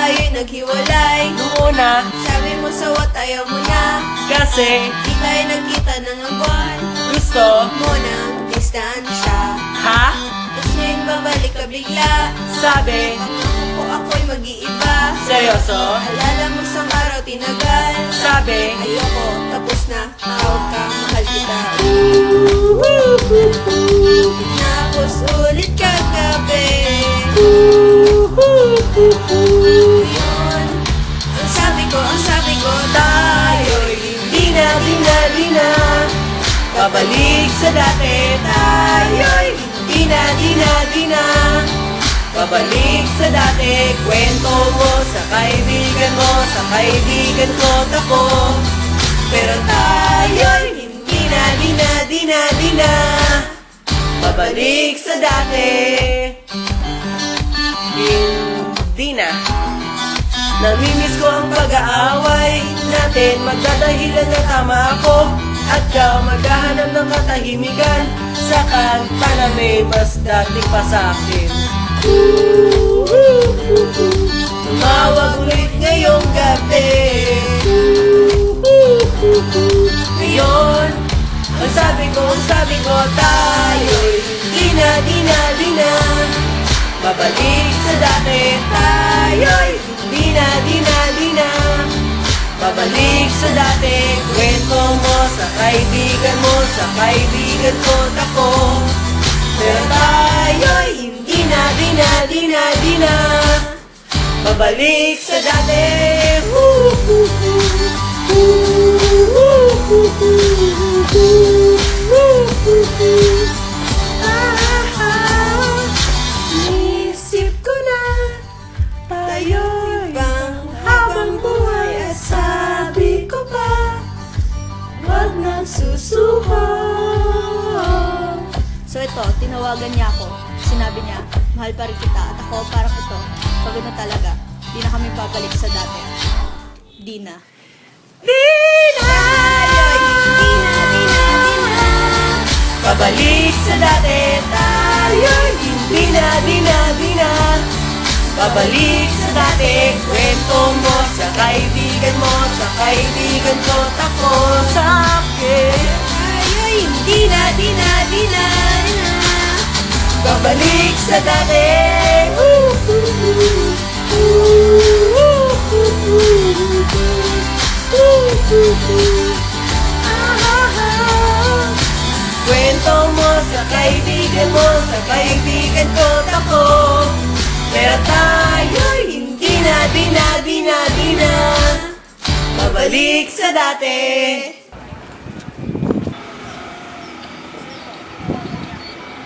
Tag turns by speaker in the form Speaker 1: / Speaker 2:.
Speaker 1: tayo'y naghiwalay.
Speaker 2: Nung una,
Speaker 1: Sabi mo sa what ayaw mo na,
Speaker 2: kasi
Speaker 1: di tayo nagkita ng buwan.
Speaker 2: gusto.
Speaker 1: Mo ng distansya.
Speaker 2: Ha?
Speaker 1: Tapos ngayon babalik ka bigla.
Speaker 2: Sabi,
Speaker 1: Pangako ko ako'y mag-iiba.
Speaker 2: seryoso?
Speaker 1: Alala mo sa araw tinagal.
Speaker 2: Sabi,
Speaker 1: Ayoko, tapos na, tawag ka, mahal kita. Tapos ulit kagabi. Yun, ang sabi ko, tayo'y di na
Speaker 2: babalik sa dati.
Speaker 1: tayo'y di na
Speaker 2: Babalik sa dati. Kwento mo sa kaibigan mo, sa kaibigan ko ako.
Speaker 1: pero tayo'y di na
Speaker 2: Babalik sa dati. Hindi na. Namimiss ko ang pag-aaway natin. Magdadahilan na tama ako at ikaw maghahanap ng katahimikan sa kanta na may mas dating pa sa akin. Tumawag ulit ngayong gabi. Ngayon, ang sabi ko, tayo'y di na babalik sa dati. Tayo'y di na babalik sa dati. Kwento mo sa kaibigan mo, sa kaibigan ko ako. Pero tayo'y hindi na babalik sa dati.
Speaker 1: Isip ko na tayo'y ibang habang buhay. At sabi ko pa, wag nang susuko.
Speaker 3: So ito, tinawagan niya ako. Sinabi niya, mahal pa rin kita. At ako, parang ito, pagod na talaga. Di na kami babalik sa dati. Di na.
Speaker 2: Babalik sa dati. Tayo'y hindi na babalik sa dati. Kwento mo sa kaibigan mo, sa kaibigan ko ako sa akin.
Speaker 1: Tayo'y hindi na
Speaker 2: Babalik sa dati. Kwento mo sa kaibigan mo, sa kaibigan ko ako. Pero tayo'y hindi na babalik sa dati.